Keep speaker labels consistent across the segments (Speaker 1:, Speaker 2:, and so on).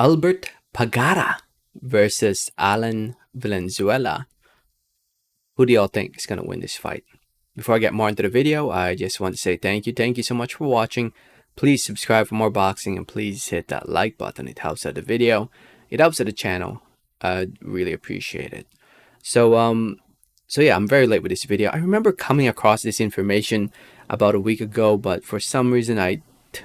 Speaker 1: Albert Pagara versus Allan Villanueva. Who do y'all think is going to win this fight? Before I get more into the video, I just want to say thank you. Thank you so much for watching. Please subscribe for more boxing and please hit that like button. It helps out the video. It helps out the channel. I'd really appreciate it. So yeah, I'm very late with this video. I remember coming across this information about a week ago, but for some reason I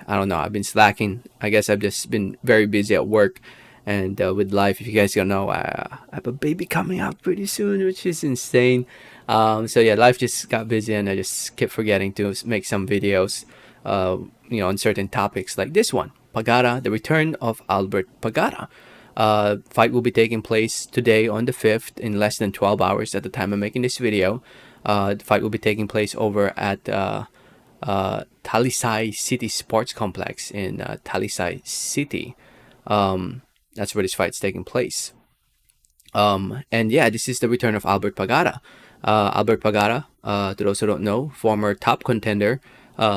Speaker 1: don't know, I've been slacking. I guess I've just been very busy at work and with life. If you guys don't know, I have a baby coming out pretty soon, which is insane. So yeah, life just got busy and I just kept forgetting to make some videos, on certain topics like this one. Pagara, the return of Albert Pagara. Fight will be taking place today on the 5th in less than 12 hours at the time I'm making this video. The fight will be taking place over at Talisay City Sports Complex in Talisay City. That's where this fight's taking place. And yeah, this is the return of Albert Pagara. Albert Pagara, to those who don't know, former top contender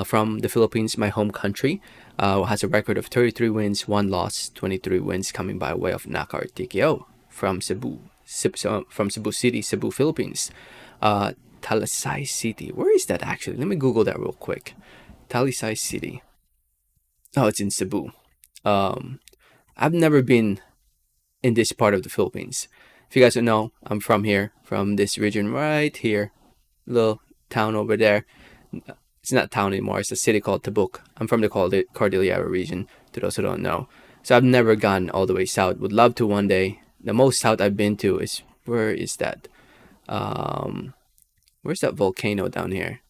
Speaker 1: from the Philippines, my home country, has a record of 33 wins, 1 loss, 23 wins coming by way of knockout TKO from Cebu City, Cebu, Philippines. Talisay City. Where is that actually? Let me Google that real quick. Talisay City. Oh, it's in Cebu. I've never been in this part of the Philippines. If you guys don't know, I'm from here, from this region right here. Little town over there. It's not a town anymore. It's a city called Tabuk. I'm from the Cordillera region, to those who don't know. So I've never gone all the way south. Would love to one day. The most south I've been to is, where is that? Where's that volcano down here?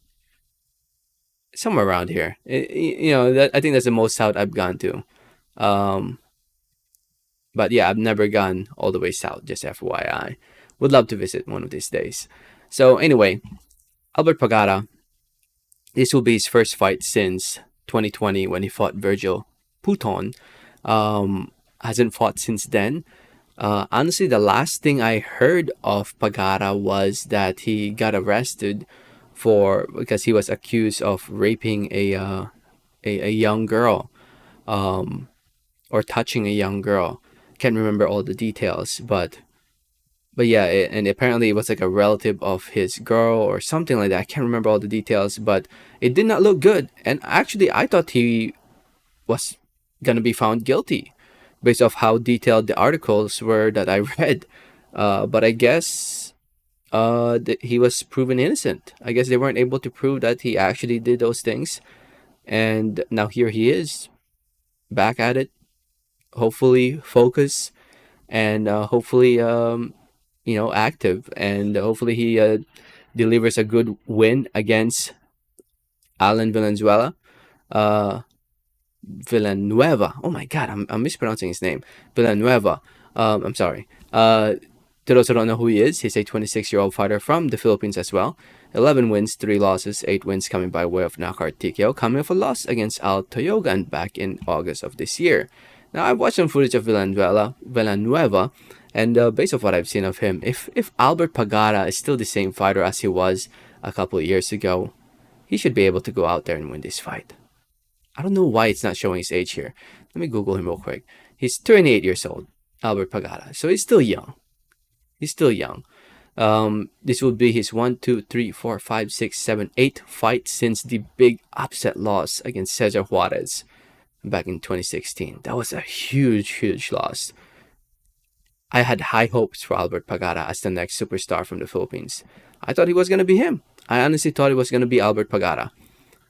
Speaker 1: Somewhere around here. I think that's the most south I've gone to. But yeah, I've never gone all the way south, just FYI. Would love to visit one of these days. So anyway, Albert Pagara, this will be his first fight since 2020 when he fought Virgil Puton. Hasn't fought since then. Honestly, the last thing I heard of Pagara was that he got arrested because he was accused of raping a young girl, or touching a young girl. Can't remember all the details, but yeah, and apparently it was like a relative of his girl or something like that. I can't remember all the details, but it did not look good. And actually, I thought he was gonna be found guilty based off how detailed the articles were that I read. But I guess he was proven innocent. I guess they weren't able to prove that he actually did those things. And now here he is, back at it. Hopefully focus and hopefully active, and hopefully he delivers a good win against Allan Villanueva. Oh my god, I'm mispronouncing his name. Villanueva. I'm sorry. To those who don't know who he is, he's a 26-year-old fighter from the Philippines as well. 11 wins, 3 losses, 8 wins coming by way of knockout TKO, coming off a loss against Al Toyogan back in August of this year. Now, I've watched some footage of Villanueva, and based off what I've seen of him, if Albert Pagara is still the same fighter as he was a couple of years ago, he should be able to go out there and win this fight. I don't know why it's not showing his age here. Let me Google him real quick. He's 28 years old, Albert Pagara, so he's still young. He's still young. This will be his 8th fight since the big upset loss against Cesar Juarez back in 2016. That was a huge loss. I had high hopes for Albert Pagara as the next superstar from the Philippines. I thought he was going to be him. I honestly thought it was going to be Albert Pagara.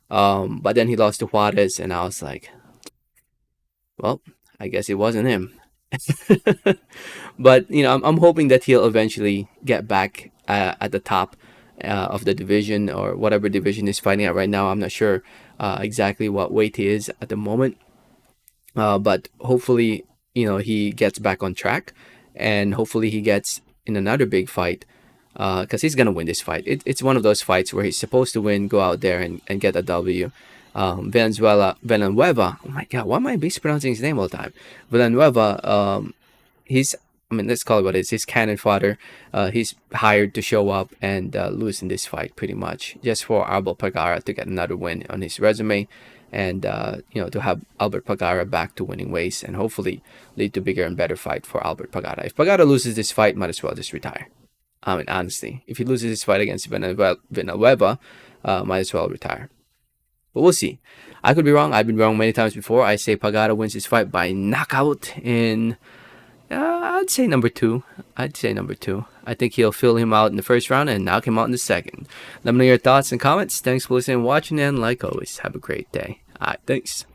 Speaker 1: But then he lost to Juarez, and I was like, well, I guess it wasn't him. But I'm hoping that he'll eventually get back at the top of the division, or whatever division he's fighting at right now. I'm not sure exactly what weight he is at the moment, but hopefully he gets back on track, and hopefully he gets in another big fight, because he's gonna win this fight. It's one of those fights where he's supposed to win, go out there and get a W. Villanueva, oh my god, why am I mispronouncing his name all the time? Villanueva, let's call it what it is. He's cannon fodder. He's hired to show up and lose in this fight, pretty much, just for Albert Pagara to get another win on his resume. and to have Albert Pagara back to winning ways, and hopefully lead to bigger and better fight for Albert Pagara. If Pagara loses this fight, might as well just retire. I mean, honestly, if he loses this fight against Villanueva, might as well retire. But we'll see. I could be wrong. I've been wrong many times before. I say Pagara wins this fight by knockout in, I'd say number two. I think he'll fill him out in the first round and knock him out in the second. Let me know your thoughts and comments. Thanks for listening and watching, and like always, have a great day. All right, thanks.